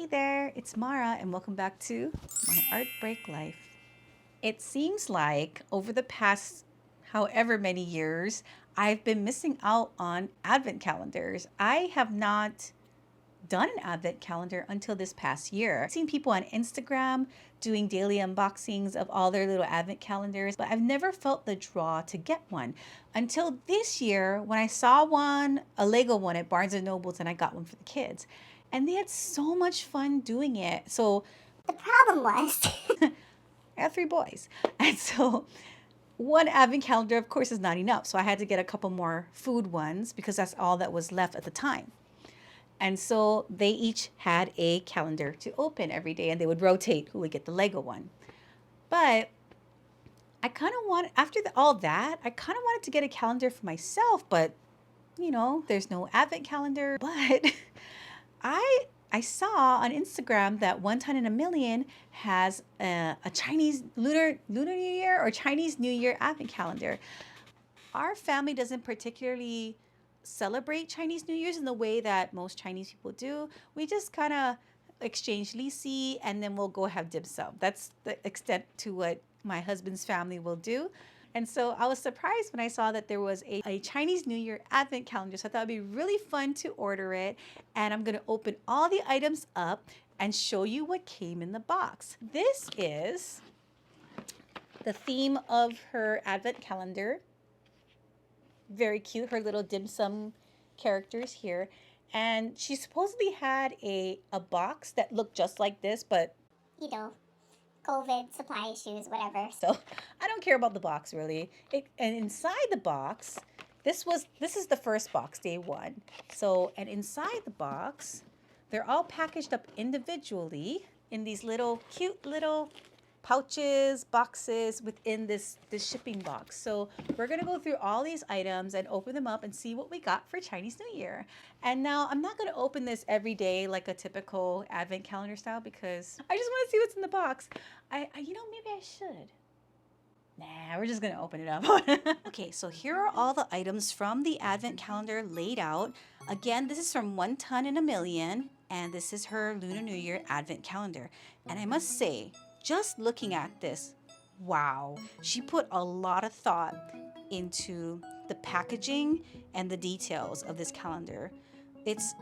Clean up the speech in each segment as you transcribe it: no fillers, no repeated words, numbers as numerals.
Hey there, it's Mara, and welcome back to my Art Break Life. It seems like over the past however many years, I've been missing out on advent calendars. I have not done an advent calendar until this past year. I've seen people on Instagram doing daily unboxings of all their little advent calendars, but I've never felt the draw to get one until this year when I saw one, a Lego one at Barnes and Nobles, and I got one for the kids. And they had so much fun doing it. So the problem was I have three boys. And so one advent calendar, of course, is not enough. So I had to get a couple more food ones because that's all that was left at the time. And so they each had a calendar to open every day, and they would rotate who would get the Lego one. But I kind of want, after all that, I kind of wanted to get a calendar for myself, but there's no advent calendar. But I saw on Instagram that Wonton in a Million has a Chinese Lunar New Year or Chinese New Year advent calendar. Our family doesn't particularly celebrate Chinese New Year's in the way that most Chinese people do. We just kind of exchange lisi and then we'll go have dim sum. That's the extent to what my husband's family will do. And so I was surprised when I saw that there was a Chinese New Year advent calendar. So I thought it'd be really fun to order it. And I'm going to open all the items up and show you what came in the box. This is the theme of her advent calendar. Very cute, her little dim sum characters here. And she supposedly had a box that looked just like this, but COVID, supply issues, whatever. So I don't care about the box really. And inside the box, this is the first box, day one. So, and inside the box, they're all packaged up individually in these little cute little pouches, boxes within this shipping box. So we're gonna go through all these items and open them up and see what we got for Chinese New Year. And now I'm not gonna open this every day like a typical advent calendar style because I just wanna see what's in the box. Maybe I should. Nah, we're just gonna open it up. Okay, so here are all the items from the advent calendar laid out. Again, this is from Wonton in a Million, and this is her Lunar New Year advent calendar. And I must say, just looking at this, wow, she put a lot of thought into the packaging and the details of this calendar. It's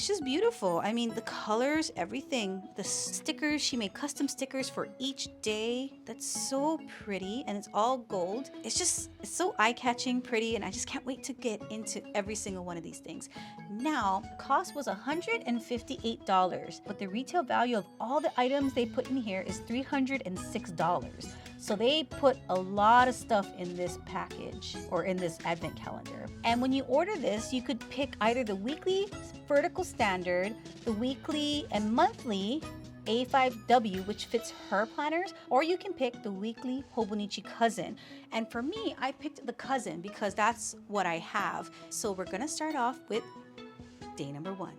just beautiful. I mean, the colors, everything, the stickers, she made custom stickers for each day. That's so pretty, and it's all gold. It's so eye-catching, pretty, and I just can't wait to get into every single one of these things. Now, cost was $158, but the retail value of all the items they put in here is $306. So they put a lot of stuff in this package or in this advent calendar. And when you order this, you could pick either the weekly vertical standard, the weekly and monthly A5W, which fits her planners, or you can pick the weekly Hobonichi cousin. And for me, I picked the cousin because that's what I have. So we're gonna start off with day number one.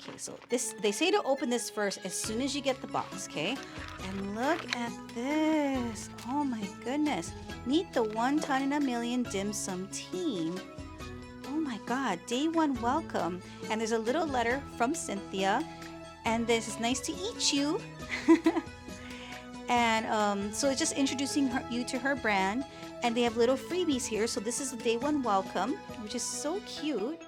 Okay, so they say to open this first as soon as you get the box, okay? And look at this. Oh my goodness. Meet the Wonton in a Million dim sum team. Oh my God, day one welcome. And there's a little letter from Cynthia. And this is nice to eat you. And so it's just introducing you to her brand. And they have little freebies here. So this is the day one welcome, which is so cute.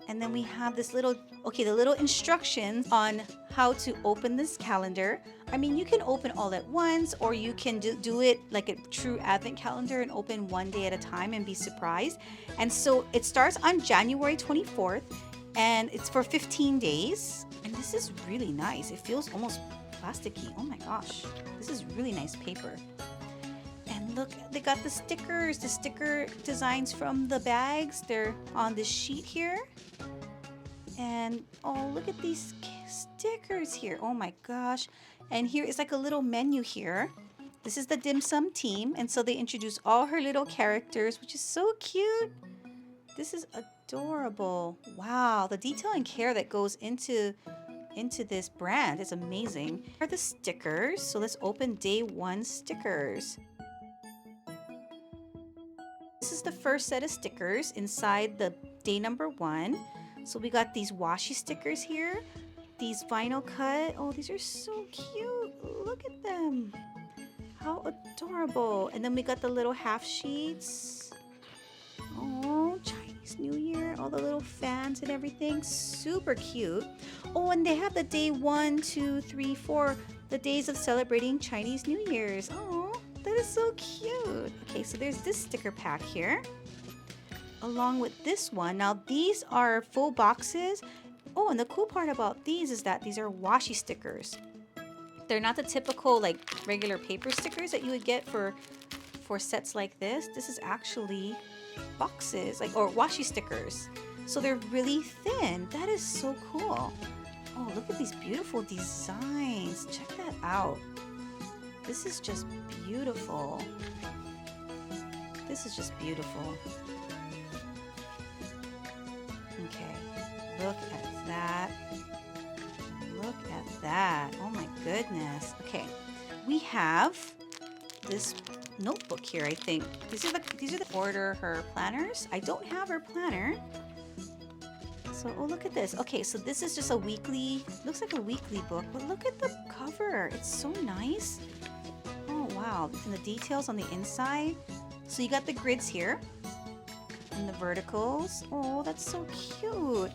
And then we have this the little instructions on how to open this calendar. I mean, you can open all at once, or you can do it like a true advent calendar and open one day at a time and be surprised. And so it starts on January 24th, and it's for 15 days. And this is really nice. It feels almost plasticky. Oh my gosh, this is really nice paper. And look, they got the sticker designs from the bags. They're on this sheet here. And oh, look at these stickers here. Oh my gosh. And here is like a little menu here. This is the dim sum team. And so they introduce all her little characters, which is so cute. This is adorable. Wow, the detail and care that goes into this brand is amazing. Here are the stickers. So let's open day one stickers. This is the first set of stickers inside the day number one. So we got these washi stickers here. these vinyl cut. Oh, these are so cute. Look at them. How adorable. And then we got the little half sheets. Oh, Chinese New Year. All the little fans and everything. Super cute. Oh, and they have the day 1, 2, 3, 4. The days of celebrating Chinese New Year's. Oh, that is so cute. Okay, so there's this sticker pack here. Along with this one. Now, these are full boxes. Oh, and the cool part about these is that these are washi stickers. They're not the typical like regular paper stickers that you would get for sets like this. This is actually boxes, like, or washi stickers. So they're really thin. That is so cool. Oh, look at these beautiful designs. Check that out. This is just beautiful. This is just beautiful. Okay, look at that. Look at that. Oh my goodness. Okay, we have this notebook here, I think. These are the order her planners. I don't have her planner. So, oh, look at this. Okay, so this is just a weekly, looks like a weekly book, but look at the cover. It's so nice. Oh, wow. And the details on the inside. So you got the grids here and the verticals. Oh, that's so cute.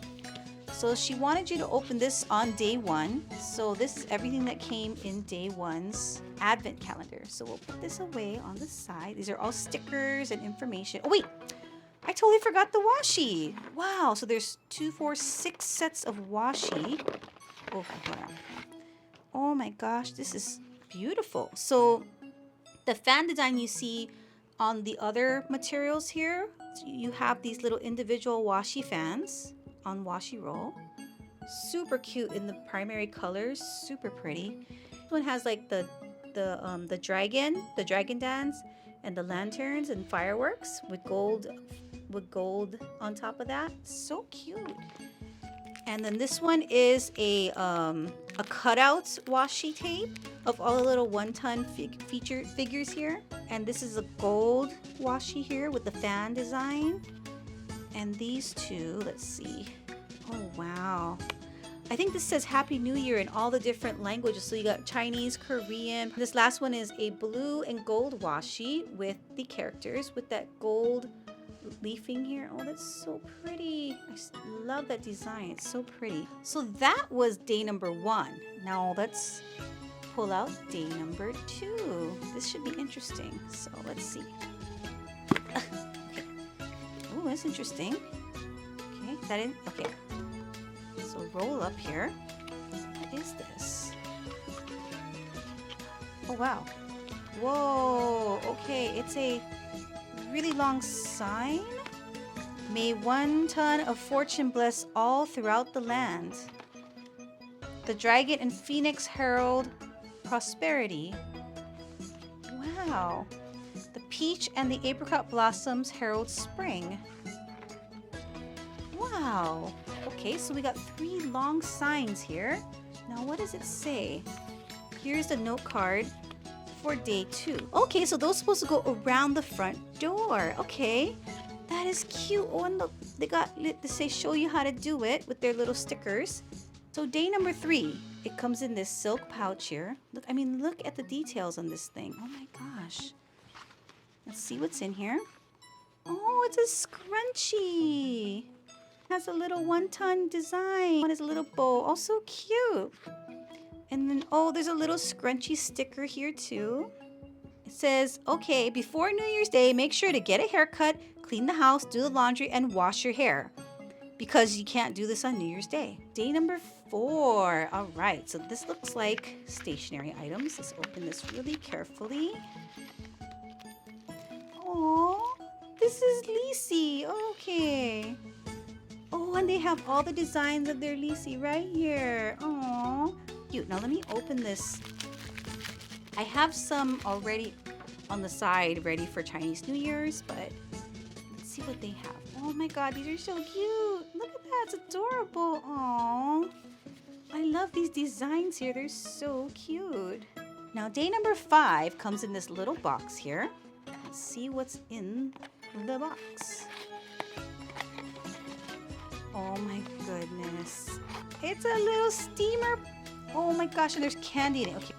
So she wanted you to open this on day 1. So this is everything that came in day 1's advent calendar. So we'll put this away on the side. These are all stickers and information. Oh, wait. I totally forgot the washi. Wow, so there's 2, 4, 6 sets of washi. Oh, hold on. Oh my gosh, this is beautiful. So the fan design you see on the other materials here, you have these little individual washi fans on washi roll. Super cute in the primary colors, super pretty. This one has like the dragon dance, and the lanterns and fireworks with gold on top of that. So cute. And then this one is a cutout washi tape of all the little Wonton figures here. And this is a gold washi here with the fan design. And these two, let's see. Oh wow. I think this says Happy New Year in all the different languages. So you got Chinese, Korean. This last one is a blue and gold washi with the characters with that gold leafing here. Oh, that's so pretty. I just love that design. It's so pretty. So that was day number 1. Now let's pull out day number 2. This should be interesting. So let's see. Oh, that's interesting. Okay, that in. Okay. So roll up here. What is this? Oh wow. Whoa. Okay, it's a really long sign. May 1 ton of fortune bless all throughout the land. The dragon and phoenix herald prosperity. Wow. The peach and the apricot blossoms herald spring. Wow. Okay, so we got 3 long signs here. Now what does it say? Here's the note card for day 2. Okay, so those are supposed to go around the front door. Okay, that is cute. Oh, and look, they say show you how to do it with their little stickers. So day number 3, it comes in this silk pouch here. Look, I mean, look at the details on this thing. Oh my gosh. Let's see what's in here. Oh, it's a scrunchie. Has a little wonton design. It has a little bow. Oh, so cute. And then, oh, there's a little scrunchy sticker here too. It says, okay, before New Year's Day, make sure to get a haircut, clean the house, do the laundry, and wash your hair. Because you can't do this on New Year's Day. Day number 4. All right, so this looks like stationery items. Let's open this really carefully. Oh, this is Lisi. Okay. Oh, and they have all the designs of their Lisi right here. Oh, cute. Now let me open this. I have some already on the side ready for Chinese New Year's, but let's see what they have. Oh my God, these are so cute. Look at that, it's adorable. Oh, I love these designs here. They're so cute. Now day number 5 comes in this little box here. Let's see what's in the box. Oh my goodness. It's a little steamer. Oh my gosh, and there's candy in it. Okay.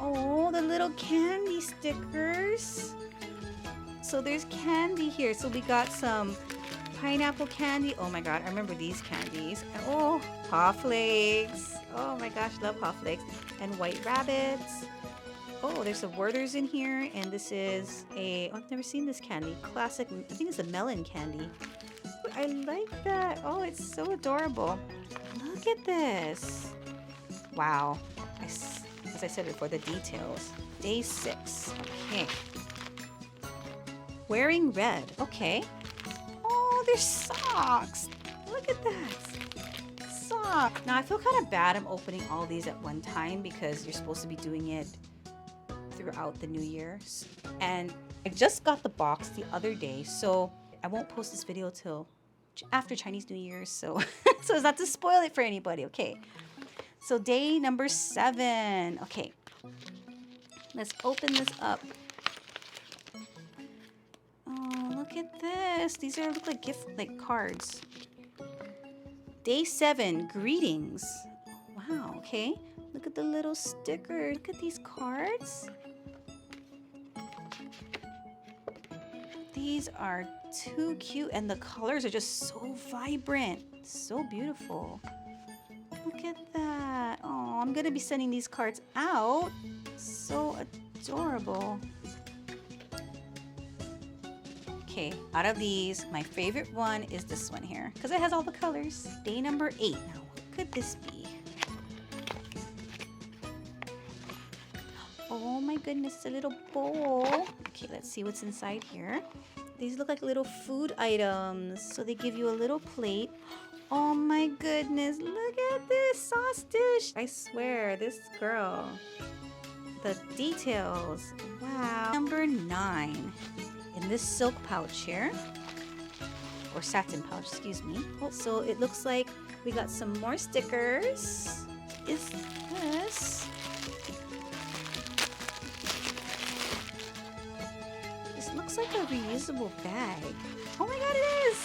Oh, the little candy stickers. So there's candy here. So we got some pineapple candy. Oh my god, I remember these candies. Oh, Paw Flakes. Oh my gosh, love Paw Flakes. And White Rabbits. Oh, there's some Werthers in here. And this is a, oh, I've never seen this candy. Classic, I think it's a melon candy. I like that. Oh, it's so adorable. Look at this. Wow. As I said before, the details. Day 6. Okay. Wearing red. Okay. Oh, there's socks. Look at that. Socks. Now, I feel kind of bad I'm opening all these at one time because you're supposed to be doing it throughout the New Year. And I just got the box the other day, so I won't post this video till after Chinese New Year, so so as not to spoil it for anybody. Okay. So day number 7. Okay. Let's open this up. Oh, look at this. These are look like gift like cards. Day 7, greetings. Wow, okay. Look at the little sticker. Look at these cards. These are too cute and the colors are just so vibrant. So beautiful. Look at that. Oh, I'm gonna be sending these cards out. So adorable. Okay, out of these, my favorite one is this one here because it has all the colors. Day number 8. Now, what could this be? Oh my goodness, a little bowl. Okay, let's see what's inside here. These look like little food items. So they give you a little plate. Oh my goodness, look at this sauce dish. I swear, this girl. The details. Wow. Number 9. In this silk pouch here. Or satin pouch, excuse me. Oh, so it looks like we got some more stickers. Is this? This looks like a reusable bag. Oh my god, it is!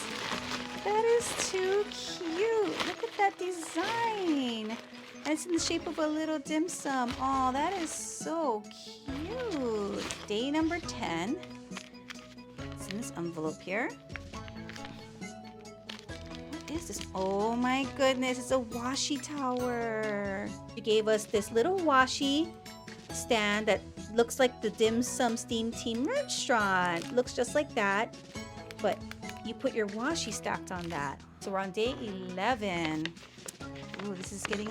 That is too cute. Look at that design. And it's in the shape of a little dim sum. Oh, that is so cute. Day number 10. It's in this envelope here. What is this? Oh my goodness, it's a washi tower. You gave us this little washi stand that looks like the dim sum steam team restaurant. Looks just like that, but you put your washi stacked on that. So we're on day 11. Ooh, this is getting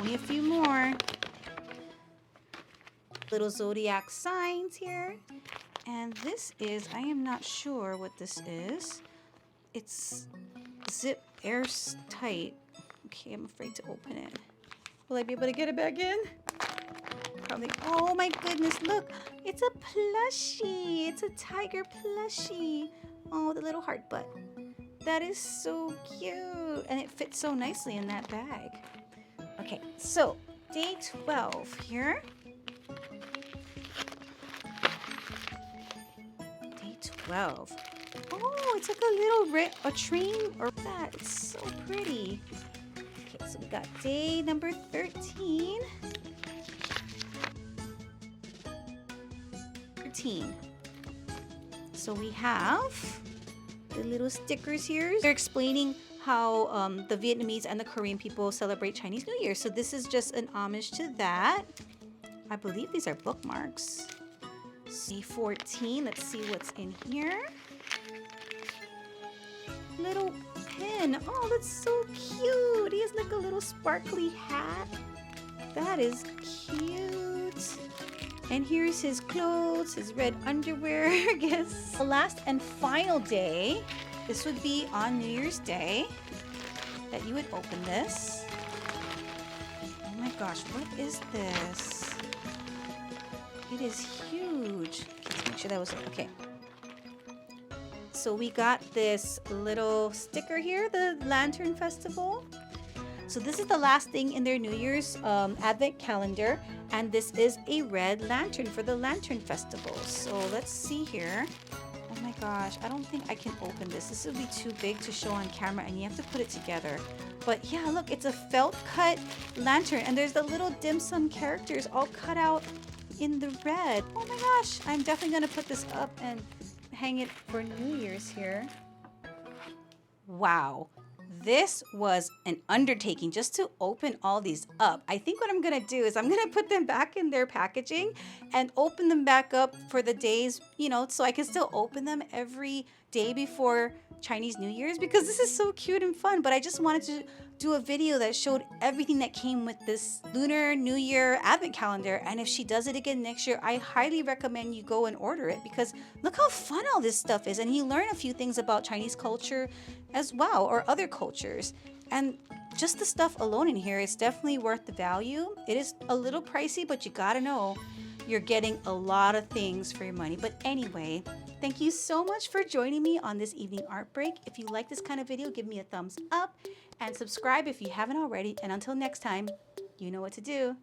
only a few more. Little zodiac signs here. And this is, I am not sure what this is. It's zip airtight. Okay, I'm afraid to open it. Will I be able to get it back in? Probably. Oh my goodness, look. It's a plushie. It's a tiger plushie. Oh, the little heart butt. That is so cute. And it fits so nicely in that bag. Okay, so day 12 here. Day 12. Oh, it's like a train or that. It's so pretty. Okay, so we got day number 13. 13. So we have the little stickers here. They're explaining how the Vietnamese and the Korean people celebrate Chinese New Year. So this is just an homage to that. I believe these are bookmarks. C14. Let's see what's in here. Little pin. Oh, that's so cute. He has like a little sparkly hat. That is cute. And here's his clothes, his red underwear, I guess. The last and final day, this would be on New Year's Day, that you would open this. Oh my gosh, what is this? It is huge. Let's make sure that was, okay. So we got this little sticker here, the Lantern Festival. So this is the last thing in their New Year's Advent calendar. And this is a red lantern for the Lantern Festival. So let's see here. Oh my gosh, I don't think I can open this. This would be too big to show on camera and you have to put it together. But yeah, look, it's a felt cut lantern and there's the little dim sum characters all cut out in the red. Oh my gosh, I'm definitely gonna put this up and hang it for New Year's here. Wow. This was an undertaking just to open all these up. I think what I'm going to do is I'm going to put them back in their packaging and open them back up for the days, you know, so I can still open them every day before Chinese New Year's because this is so cute and fun. But I just wanted to do a video that showed everything that came with this Lunar New Year advent calendar. And if she does it again next year, I highly recommend you go and order it because look how fun all this stuff is. And you learn a few things about Chinese culture as well, or other cultures. And just the stuff alone in here is definitely worth the value. It is a little pricey, but you gotta know you're getting a lot of things for your money. But anyway, thank you so much for joining me on this evening art break. If you like this kind of video, give me a thumbs up and subscribe if you haven't already. And until next time, you know what to do.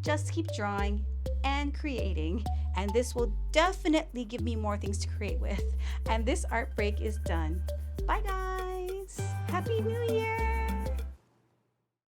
Just keep drawing and creating. And this will definitely give me more things to create with. And this art break is done. Bye guys. Happy New Year.